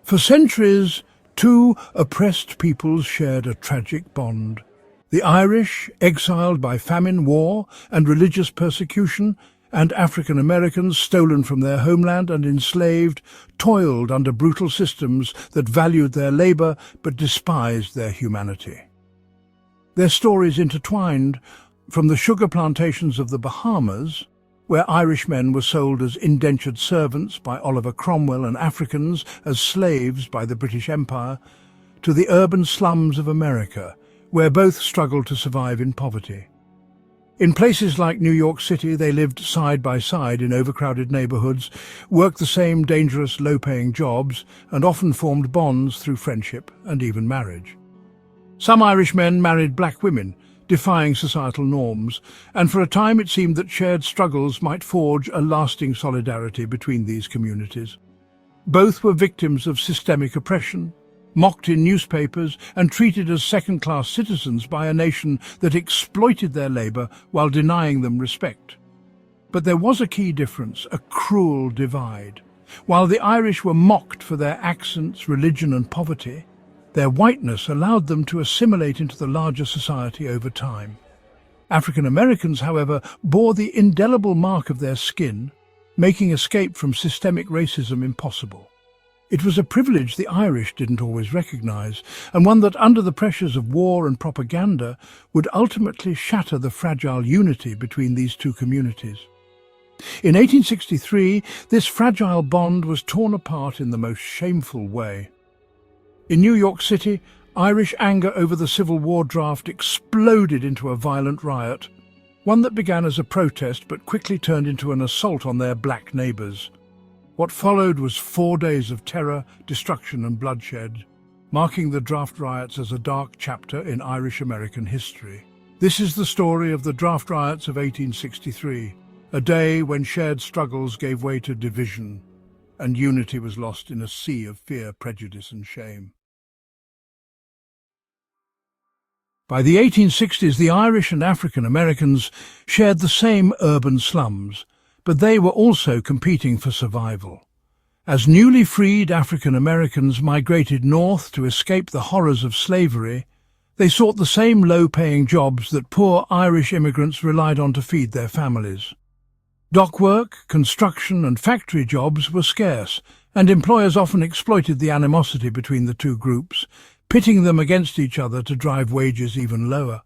For centuries, two oppressed peoples shared a tragic bond. The Irish, exiled by famine, war, and religious persecution, and African Americans, stolen from their homeland and enslaved, toiled under brutal systems that valued their labor but despised their humanity. Their stories intertwined, from the sugar plantations of the Bahamas, where Irishmen were sold as indentured servants by Oliver Cromwell and Africans as slaves by the British Empire, to the urban slums of America, where both struggled to survive in poverty. In places like New York City, they lived side by side in overcrowded neighborhoods, worked the same dangerous, low-paying jobs, and often formed bonds through friendship and even marriage. Some Irishmen married black women, defying societal norms, and for a time it seemed that shared struggles might forge a lasting solidarity between these communities. Both were victims of systemic oppression, mocked in newspapers and treated as second-class citizens by a nation that exploited their labor while denying them respect. But there was a key difference, a cruel divide. While the Irish were mocked for their accents, religion and poverty, their whiteness allowed them to assimilate into the larger society over time. African Americans, however, bore the indelible mark of their skin, making escape from systemic racism impossible. It was a privilege the Irish didn't always recognize, and one that, under the pressures of war and propaganda, would ultimately shatter the fragile unity between these two communities. In 1863, this fragile bond was torn apart in the most shameful way. In New York City, Irish anger over the Civil War draft exploded into a violent riot, one that began as a protest but quickly turned into an assault on their black neighbors. What followed was 4 days of terror, destruction and bloodshed, marking the Draft Riots as a dark chapter in Irish-American history. This is the story of the Draft Riots of 1863, a day when shared struggles gave way to division, and unity was lost in a sea of fear, prejudice and shame. By the 1860s, the Irish and African Americans shared the same urban slums, but they were also competing for survival. As newly freed African Americans migrated north to escape the horrors of slavery, they sought the same low-paying jobs that poor Irish immigrants relied on to feed their families. Dock work, construction and factory jobs were scarce, and employers often exploited the animosity between the two groups, pitting them against each other to drive wages even lower.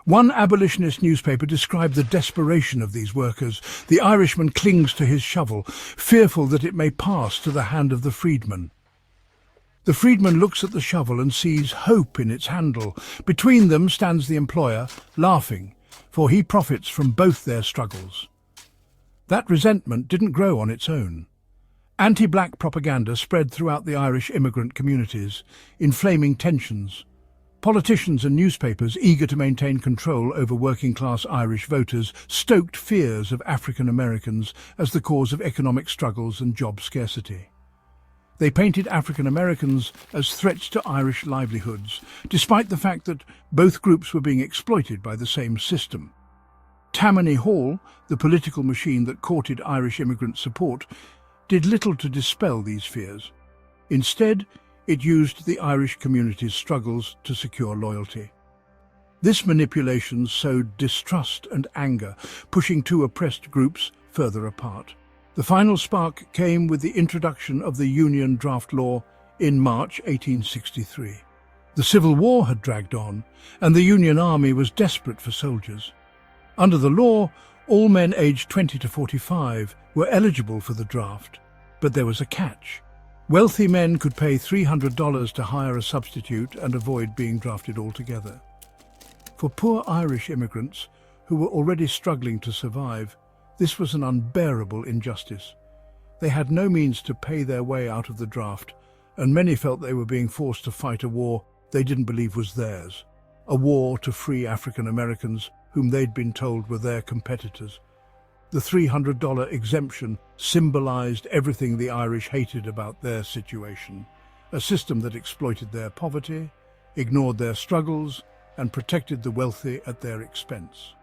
One abolitionist newspaper described the desperation of these workers. The Irishman clings to his shovel, fearful that it may pass to the hand of the freedman. The freedman looks at the shovel and sees hope in its handle. Between them stands the employer, laughing, for he profits from both their struggles. That resentment didn't grow on its own. Anti-black propaganda spread throughout the Irish immigrant communities, inflaming tensions. Politicians and newspapers, eager to maintain control over working-class Irish voters, stoked fears of African Americans as the cause of economic struggles and job scarcity. They painted African Americans as threats to Irish livelihoods, despite the fact that both groups were being exploited by the same system. Tammany Hall, the political machine that courted Irish immigrant support, did little to dispel these fears. Instead, it used the Irish community's struggles to secure loyalty. This manipulation sowed distrust and anger, pushing two oppressed groups further apart. The final spark came with the introduction of the Union Draft Law in March 1863. The Civil War had dragged on, and the Union Army was desperate for soldiers. Under the law, all men aged 20 to 45 were eligible for the draft, but there was a catch. Wealthy men could pay $300 to hire a substitute and avoid being drafted altogether. For poor Irish immigrants, who were already struggling to survive, this was an unbearable injustice. They had no means to pay their way out of the draft, and many felt they were being forced to fight a war they didn't believe was theirs, a war to free African Americans whom they'd been told were their competitors. The $300 exemption symbolized everything the Irish hated about their situation, a system that exploited their poverty, ignored their struggles, and protected the wealthy at their expense.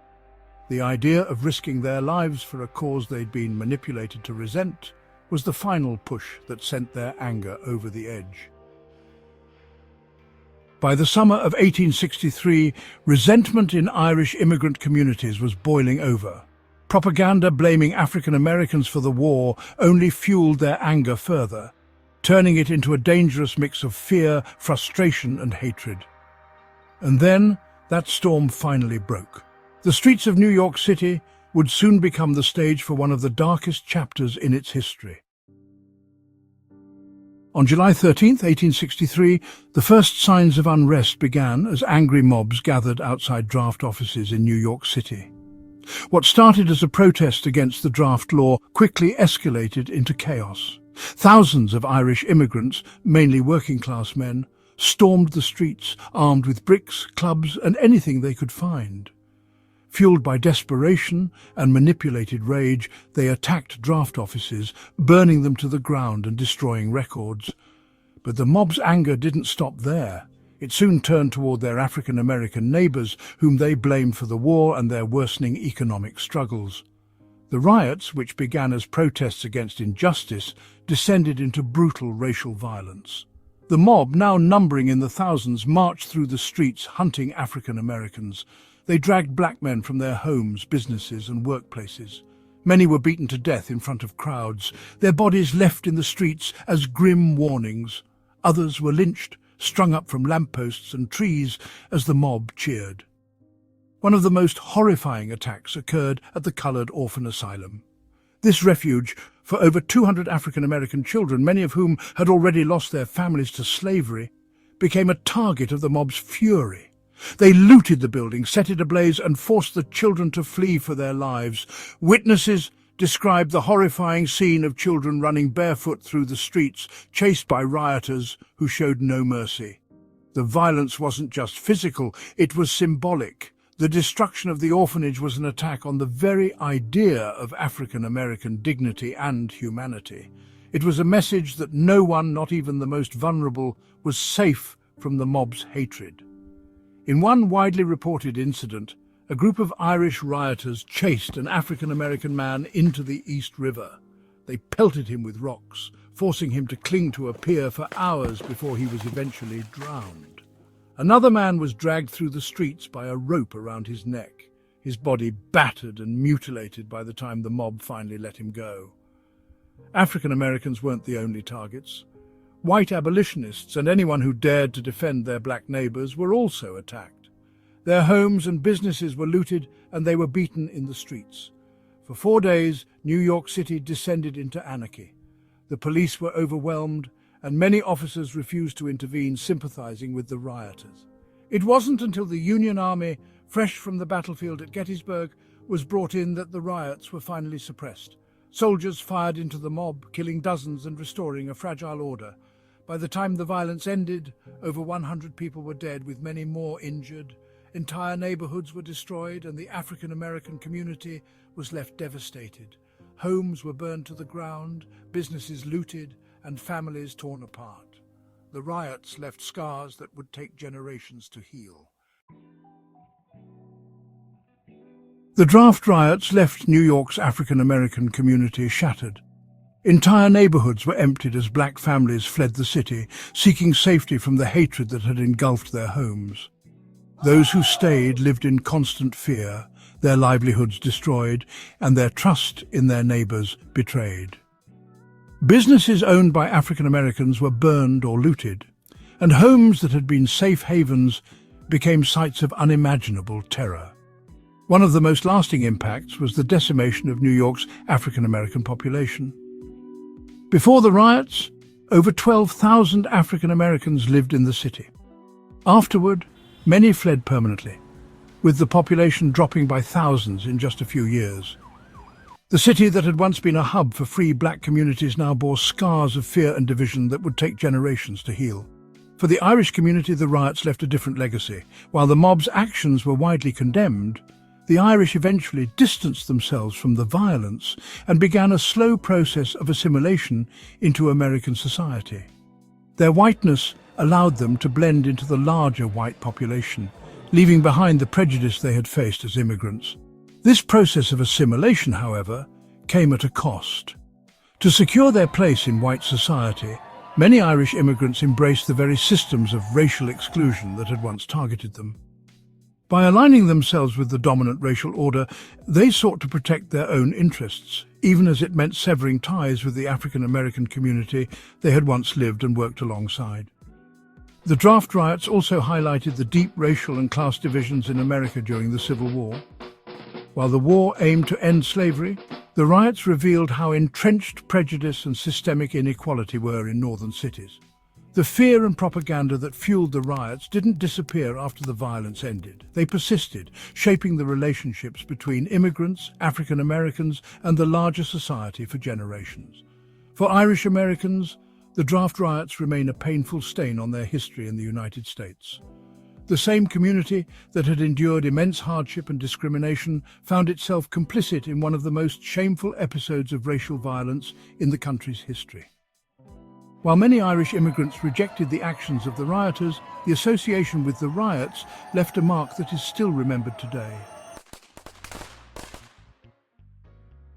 The idea of risking their lives for a cause they'd been manipulated to resent was the final push that sent their anger over the edge. By the summer of 1863, resentment in Irish immigrant communities was boiling over. Propaganda blaming African Americans for the war only fueled their anger further, turning it into a dangerous mix of fear, frustration, and hatred. And then that storm finally broke. The streets of New York City would soon become the stage for one of the darkest chapters in its history. On July 13, 1863, the first signs of unrest began as angry mobs gathered outside draft offices in New York City. What started as a protest against the draft law quickly escalated into chaos. Thousands of Irish immigrants, mainly working-class men, stormed the streets, armed with bricks, clubs, and anything they could find. Fueled by desperation and manipulated rage, they attacked draft offices, burning them to the ground and destroying records. But the mob's anger didn't stop there. It soon turned toward their African American neighbors, whom they blamed for the war and their worsening economic struggles. The riots, which began as protests against injustice, descended into brutal racial violence. The mob, now numbering in the thousands, marched through the streets hunting African Americans. They dragged black men from their homes, businesses, and workplaces. Many were beaten to death in front of crowds, their bodies left in the streets as grim warnings. Others were lynched, strung up from lampposts and trees as the mob cheered. One of the most horrifying attacks occurred at the Colored Orphan Asylum. This refuge for over 200 African American children, many of whom had already lost their families to slavery, became a target of the mob's fury. They looted the building, set it ablaze, and forced the children to flee for their lives. Witnesses described the horrifying scene of children running barefoot through the streets, chased by rioters who showed no mercy. The violence wasn't just physical, it was symbolic. The destruction of the orphanage was an attack on the very idea of African American dignity and humanity. It was a message that no one, not even the most vulnerable, was safe from the mob's hatred. In one widely reported incident, a group of Irish rioters chased an African American man into the East River. They pelted him with rocks, forcing him to cling to a pier for hours before he was eventually drowned. Another man was dragged through the streets by a rope around his neck, his body battered and mutilated by the time the mob finally let him go. African Americans weren't the only targets. White abolitionists and anyone who dared to defend their black neighbors were also attacked. Their homes and businesses were looted and they were beaten in the streets. For 4 days, New York City descended into anarchy. The police were overwhelmed and many officers refused to intervene, sympathizing with the rioters. It wasn't until the Union Army, fresh from the battlefield at Gettysburg, was brought in that the riots were finally suppressed. Soldiers fired into the mob, killing dozens and restoring a fragile order. By the time the violence ended, over 100 people were dead, with many more injured. Entire neighborhoods were destroyed, and the African American community was left devastated. Homes were burned to the ground, businesses looted, and families torn apart. The riots left scars that would take generations to heal. The draft riots left New York's African American community shattered. Entire neighborhoods were emptied as black families fled the city, seeking safety from the hatred that had engulfed their homes. Those who stayed lived in constant fear, their livelihoods destroyed, and their trust in their neighbors betrayed. Businesses owned by African Americans were burned or looted, and homes that had been safe havens became sites of unimaginable terror. One of the most lasting impacts was the decimation of New York's African American population. Before the riots, over 12,000 African Americans lived in the city. Afterward, many fled permanently, with the population dropping by thousands in just a few years. The city that had once been a hub for free black communities now bore scars of fear and division that would take generations to heal. For the Irish community, the riots left a different legacy. While the mob's actions were widely condemned, the Irish eventually distanced themselves from the violence and began a slow process of assimilation into American society. Their whiteness allowed them to blend into the larger white population, leaving behind the prejudice they had faced as immigrants. This process of assimilation, however, came at a cost. To secure their place in white society, many Irish immigrants embraced the very systems of racial exclusion that had once targeted them. By aligning themselves with the dominant racial order, they sought to protect their own interests, even as it meant severing ties with the African American community they had once lived and worked alongside. The Draft Riots also highlighted the deep racial and class divisions in America during the Civil War. While the war aimed to end slavery, the riots revealed how entrenched prejudice and systemic inequality were in northern cities. The fear and propaganda that fueled the riots didn't disappear after the violence ended. They persisted, shaping the relationships between immigrants, African Americans, and the larger society for generations. For Irish Americans, the Draft Riots remain a painful stain on their history in the United States. The same community that had endured immense hardship and discrimination found itself complicit in one of the most shameful episodes of racial violence in the country's history. While many Irish immigrants rejected the actions of the rioters, the association with the riots left a mark that is still remembered today.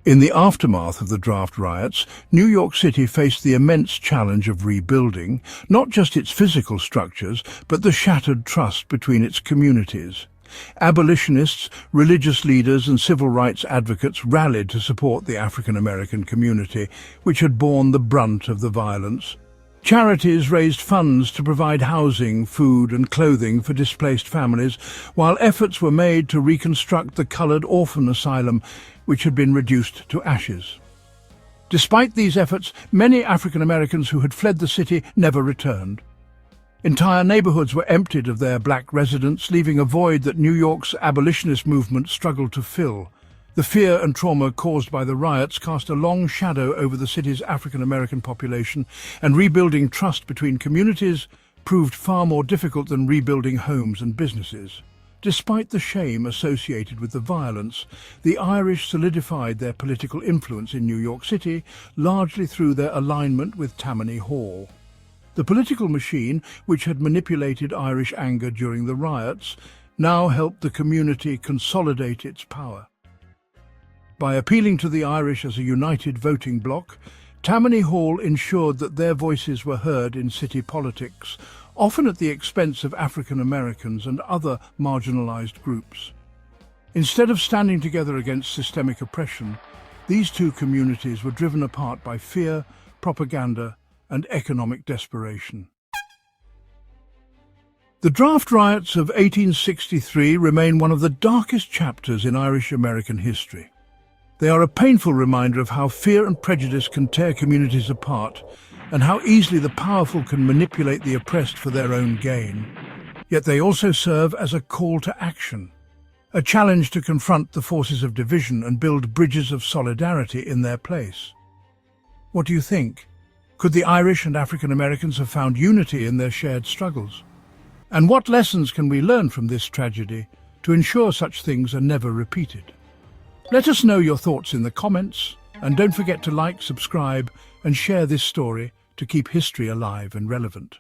In the aftermath of the Draft Riots, New York City faced the immense challenge of rebuilding, not just its physical structures, but the shattered trust between its communities. Abolitionists, religious leaders and civil rights advocates rallied to support the African American community, which had borne the brunt of the violence. Charities raised funds to provide housing, food and clothing for displaced families, while efforts were made to reconstruct the colored orphan asylum, which had been reduced to ashes. Despite these efforts, many African Americans who had fled the city never returned. Entire neighborhoods were emptied of their black residents, leaving a void that New York's abolitionist movement struggled to fill. The fear and trauma caused by the riots cast a long shadow over the city's African American population, and rebuilding trust between communities proved far more difficult than rebuilding homes and businesses. Despite the shame associated with the violence, the Irish solidified their political influence in New York City, largely through their alignment with Tammany Hall. The political machine, which had manipulated Irish anger during the riots, now helped the community consolidate its power. By appealing to the Irish as a united voting bloc, Tammany Hall ensured that their voices were heard in city politics, often at the expense of African Americans and other marginalized groups. Instead of standing together against systemic oppression, these two communities were driven apart by fear, propaganda, and economic desperation. The Draft Riots of 1863 remain one of the darkest chapters in Irish American history. They are a painful reminder of how fear and prejudice can tear communities apart, and how easily the powerful can manipulate the oppressed for their own gain. Yet they also serve as a call to action, a challenge to confront the forces of division and build bridges of solidarity in their place. What do you think? Could the Irish and African Americans have found unity in their shared struggles? And what lessons can we learn from this tragedy to ensure such things are never repeated? Let us know your thoughts in the comments, and don't forget to like, subscribe, and share this story to keep history alive and relevant.